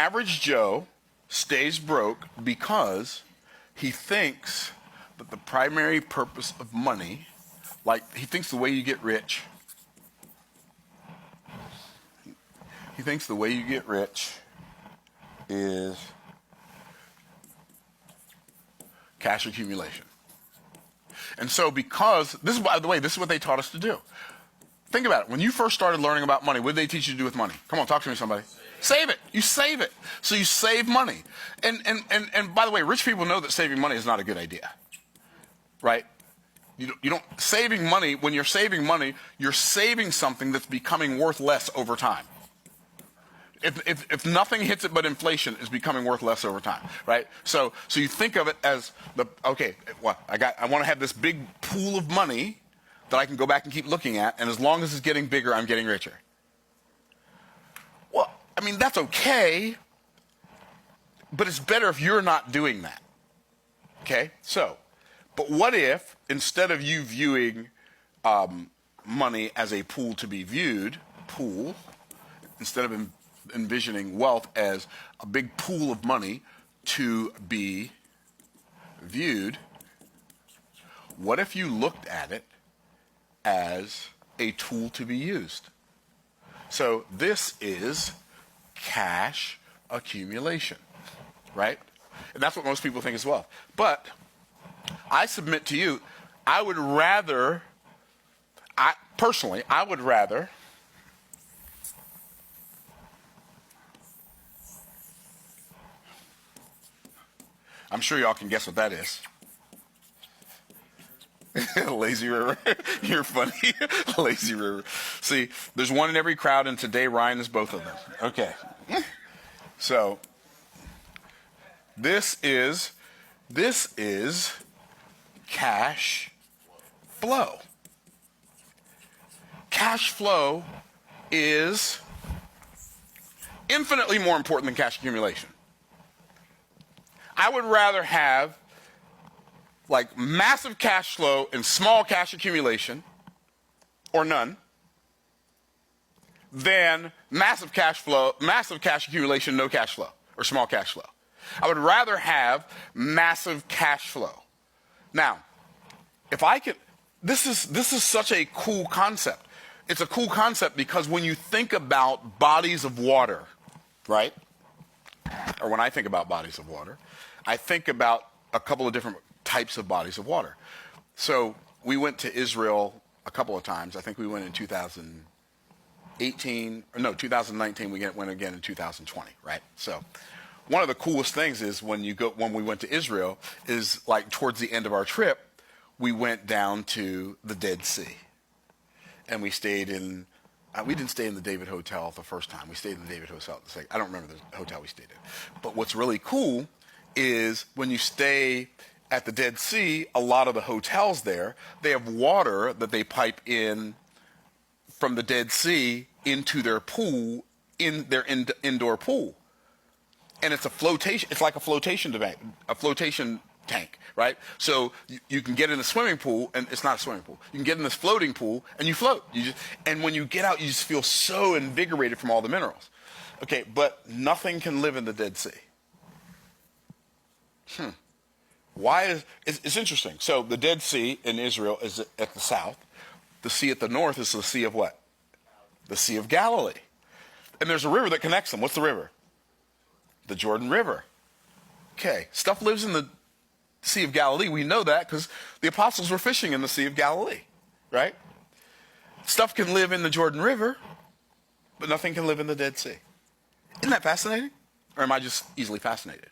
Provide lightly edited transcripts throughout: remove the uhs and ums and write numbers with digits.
average Joe stays broke because he thinks that the primary purpose of money, like he thinks the way you get rich, is cash accumulation. And so because, this is, by the way, this is what they taught us to do. Think about it. When you first started learning about money, what did they teach you to do with money? Come on, talk to me, somebody. Save it. You save it. So you save money. And by the way, rich people know that saving money is not a good idea. Right? You don't, saving money, when you're saving money, you're saving something that's becoming worth less over time. If nothing hits it but inflation, it's becoming worth less over time, right? So you think of it as I want to have this big pool of money that I can go back and keep looking at, and as long as it's getting bigger, I'm getting richer. Well, I mean, that's okay, but it's better if you're not doing that, okay? So, but what if, instead of you viewing money as a pool to be viewed, instead of envisioning wealth as a big pool of money to be viewed, what if you looked at it as a tool to be used? So this is cash accumulation, right? And that's what most people think is wealth. But I submit to you, I would rather, I'm sure y'all can guess what that is. Lazy River. You're funny. Lazy River. See, there's one in every crowd, and today Ryan is both of them. Okay. So, this is cash flow. Cash flow is infinitely more important than cash accumulation. I would rather have like massive cash flow and small cash accumulation, or none, than massive cash accumulation, no cash flow, or small cash flow. I would rather have massive cash flow. Now, if I could, this is such a cool concept. It's a cool concept because when you think about bodies of water, right? Or when I think about bodies of water, I think about a couple of different types of bodies of water. So we went to Israel a couple of times. I think we went in 2019. We went again in 2020, right? So one of the coolest things is when we went to Israel is like towards the end of our trip, we went down to the Dead Sea. And we stayed in, we didn't stay in the David Hotel the first time. We stayed in the David Hotel the second. I don't remember the hotel we stayed in. But what's really cool is when you stay at the Dead Sea, a lot of the hotels there, they have water that they pipe in from the Dead Sea into their pool, in their indoor pool. And it's like a flotation tank, right? So you can get in a swimming pool, and it's not a swimming pool. You can get in this floating pool, and you float. And when you get out, you just feel so invigorated from all the minerals. Okay, but nothing can live in the Dead Sea. Why it's interesting. So the Dead Sea in Israel is at the south. The sea at the north is the Sea of what? The Sea of Galilee. And there's a river that connects them. What's the river? The Jordan River. Okay, stuff lives in the Sea of Galilee. We know that because the apostles were fishing in the Sea of Galilee, right? Stuff can live in the Jordan River, but nothing can live in the Dead Sea. Isn't that fascinating? Or am I just easily fascinated?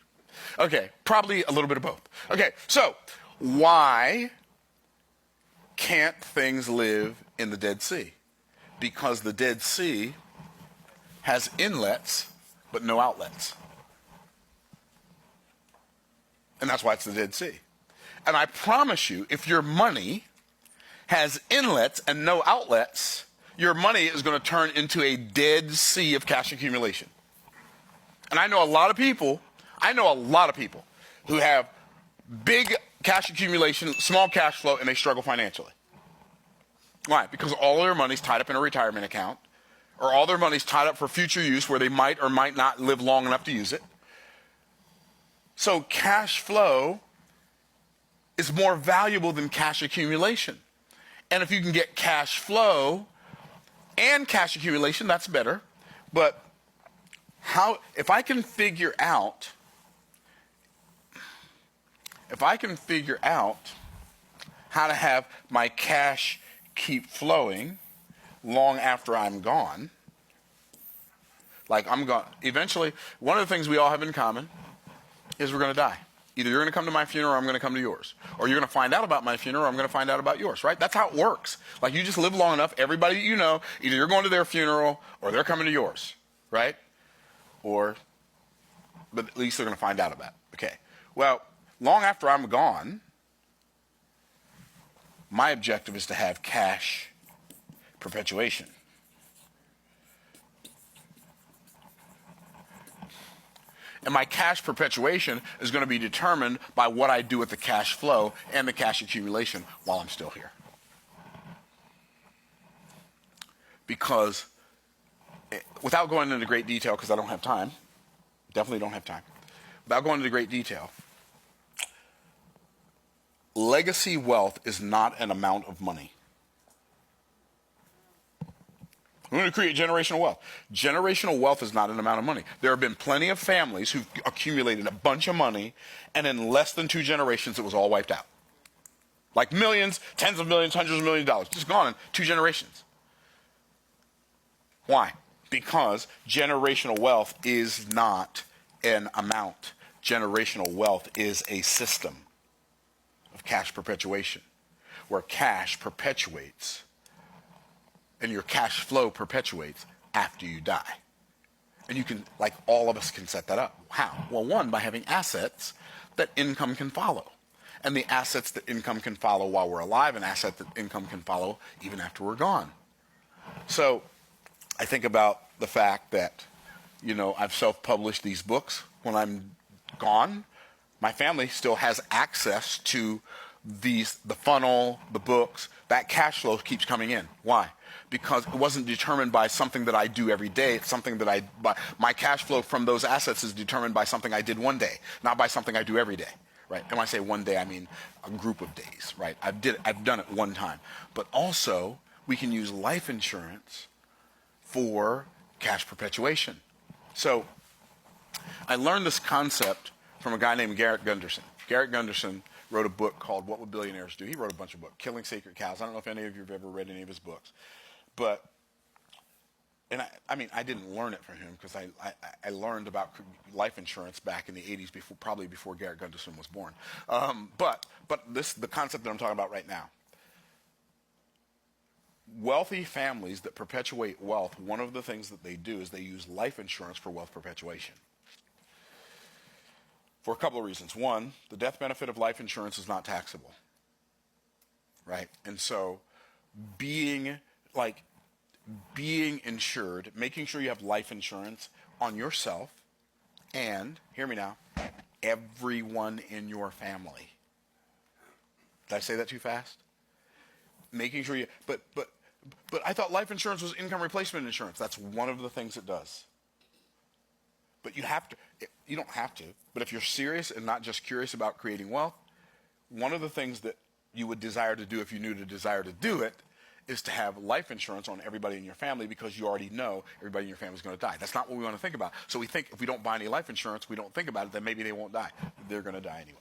Okay, probably a little bit of both. Okay, so why can't things live in the Dead Sea? Because the Dead Sea has inlets but no outlets. And that's why it's the Dead Sea. And I promise you, if your money has inlets and no outlets, your money is going to turn into a Dead Sea of cash accumulation. And I know a lot of people who have big cash accumulation, small cash flow, and they struggle financially. Why? Because all their money's tied up in a retirement account, or all their money's tied up for future use where they might or might not live long enough to use it. So cash flow is more valuable than cash accumulation. And if you can get cash flow and cash accumulation, that's better. But if I can figure out how to have my cash keep flowing long after I'm gone, like I'm gone, eventually, one of the things we all have in common is we're going to die. Either you're going to come to my funeral or I'm going to come to yours. Or you're going to find out about my funeral or I'm going to find out about yours, right? That's how it works. Like you just live long enough, everybody that you know, either you're going to their funeral or they're coming to yours, right? But at least they're going to find out about it. Okay. Well, long after I'm gone, my objective is to have cash perpetuation. And my cash perpetuation is going to be determined by what I do with the cash flow and the cash accumulation while I'm still here. Because, without going into great detail, because I don't have time, definitely don't have time, without going into great detail, legacy wealth is not an amount of money. We're going to create generational wealth. Generational wealth is not an amount of money. There have been plenty of families who've accumulated a bunch of money, and in less than 2 generations, it was all wiped out. Like millions, tens of millions, hundreds of millions of dollars, just gone in 2 generations. Why? Because generational wealth is not an amount. Generational wealth is a system of cash perpetuation, where cash perpetuates and your cash flow perpetuates after you die. And you can, like all of us can set that up. How? Well, one, by having assets that income can follow. And the assets that income can follow while we're alive, and assets that income can follow even after we're gone. So I think about the fact that, I've self-published these books. When I'm gone, my family still has access to the funnel, the books. That cash flow keeps coming in. Why? Because it wasn't determined by something that I do every day. It's something that my cash flow from those assets is determined by something I did one day, not by something I do every day, right? And when I say one day, I mean a group of days, right? I've done it one time. But also, we can use life insurance for cash perpetuation. So I learned this concept from a guy named Garrett Gunderson. Garrett Gunderson wrote a book called What Would Billionaires Do? He wrote a bunch of books, Killing Sacred Cows. I don't know if any of you have ever read any of his books. But, I didn't learn it from him because I learned about life insurance back in the 80s, probably before Garrett Gunderson was born. But the concept that I'm talking about right now. Wealthy families that perpetuate wealth, one of the things that they do is they use life insurance for wealth perpetuation. For a couple of reasons. One, the death benefit of life insurance is not taxable, right? And so being insured, making sure you have life insurance on yourself and, hear me now, everyone in your family. Did I say that too fast? Making sure but I thought life insurance was income replacement insurance. That's one of the things it does. But you don't have to, but if you're serious and not just curious about creating wealth, one of the things that you would desire to do if you knew to desire to do it is to have life insurance on everybody in your family because you already know everybody in your family is going to die. That's not what we want to think about. So we think if we don't buy any life insurance, we don't think about it, then maybe they won't die. They're going to die anyway.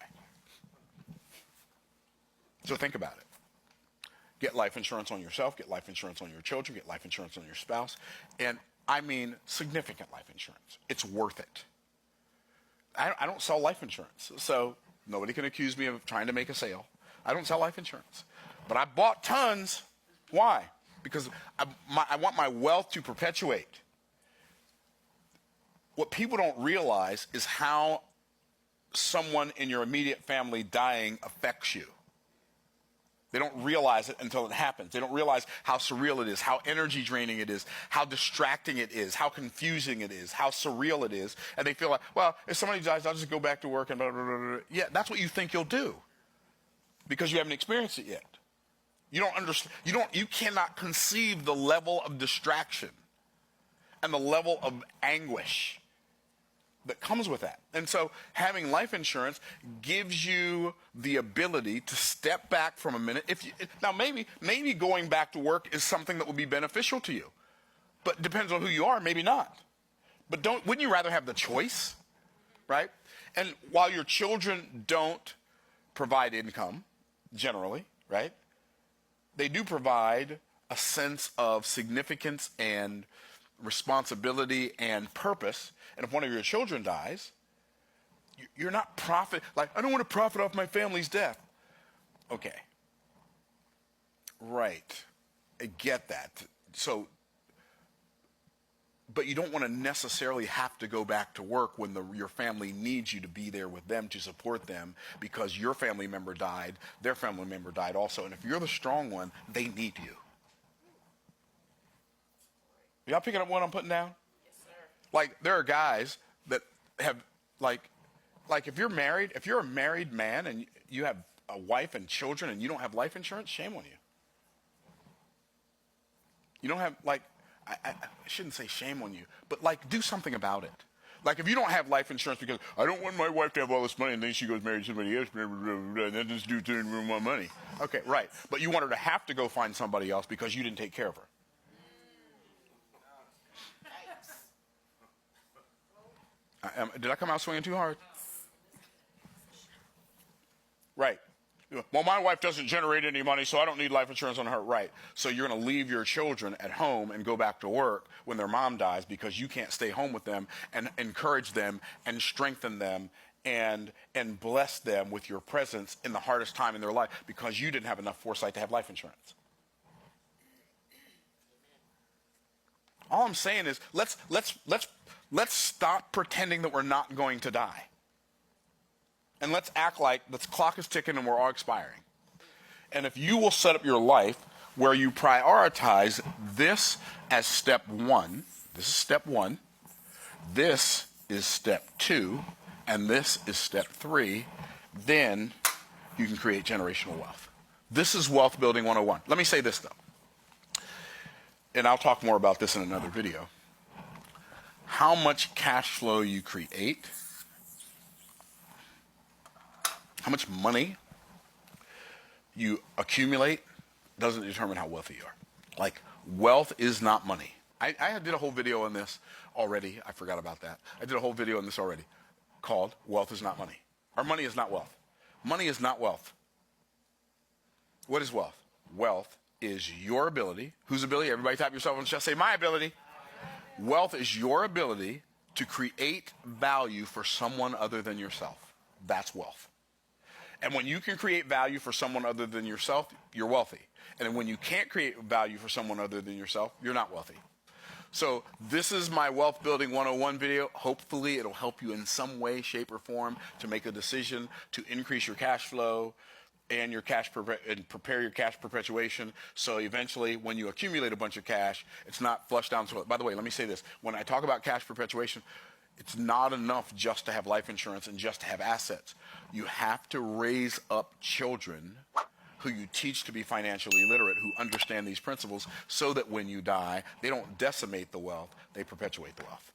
So think about it. Get life insurance on yourself, get life insurance on your children, get life insurance on your spouse, and I mean significant life insurance. It's worth it. I don't sell life insurance, so nobody can accuse me of trying to make a sale. I don't sell life insurance. But I bought tons. Why? Because I want my wealth to perpetuate. What people don't realize is how someone in your immediate family dying affects you. They don't realize it until it happens. They don't realize how surreal it is, how energy draining it is, how distracting it is, how confusing it is, how surreal it is. And they feel like, well, if somebody dies, I'll just go back to work and blah, blah, blah, blah. Yeah, that's what you think you'll do because you haven't experienced it yet. You don't understand. You cannot conceive the level of distraction and the level of anguish that comes with that. And so having life insurance gives you the ability to step back from a minute. Now maybe going back to work is something that would be beneficial to you, but it depends on who you are, maybe not. But wouldn't you rather have the choice, right? And while your children don't provide income, generally, right, they do provide a sense of significance and responsibility and purpose. And if one of your children dies, you're not like, I don't want to profit off my family's death. Okay. Right. I get that. So, but you don't want to necessarily have to go back to work when your family needs you to be there with them to support them because your family member died, their family member died also. And if you're the strong one, they need you. Y'all picking up what I'm putting down? Yes, sir. Like, there are guys that have, like if you're a married man and you have a wife and children and you don't have life insurance, shame on you. You don't have, like, I shouldn't say shame on you, but, like, do something about it. Like, if you don't have life insurance because I don't want my wife to have all this money and then she goes marry somebody else, blah, blah, blah, blah, and then this dude doesn't want my money. Okay, right. But you want her to have to go find somebody else because you didn't take care of her. Did I come out swinging too hard? Right. Well, my wife doesn't generate any money, so I don't need life insurance on her. Right. So you're going to leave your children at home and go back to work when their mom dies because you can't stay home with them and encourage them and strengthen them and bless them with your presence in the hardest time in their life because you didn't have enough foresight to have life insurance. All I'm saying is let's stop pretending that we're not going to die. And let's act like the clock is ticking and we're all expiring. And if you will set up your life where you prioritize this as step one, this is step one, this is step two, and this is step three, then you can create generational wealth. This is Wealth Building 101. Let me say this, though, and I'll talk more about this in another video. How much cash flow you create, how much money you accumulate doesn't determine how wealthy you are. Like, wealth is not money. I did a whole video on this already. I forgot about that. I did a whole video on this already called Wealth is Not Money. Or Money is Not Wealth. Money is not wealth. What is wealth? Wealth is your ability. Whose ability? Everybody tap yourself on the chest. Say, my ability. Wealth is your ability to create value for someone other than yourself. That's wealth. And when you can create value for someone other than yourself, you're wealthy. And when you can't create value for someone other than yourself, you're not wealthy. So this is my Wealth Building 101 video. Hopefully it'll help you in some way, shape, or form to make a decision to increase your cash flow and your and prepare your cash perpetuation. So eventually, when you accumulate a bunch of cash, it's not flushed down. So, by the way, let me say this. When I talk about cash perpetuation, it's not enough just to have life insurance and just to have assets. You have to raise up children who you teach to be financially literate, who understand these principles, so that when you die, they don't decimate the wealth, they perpetuate the wealth.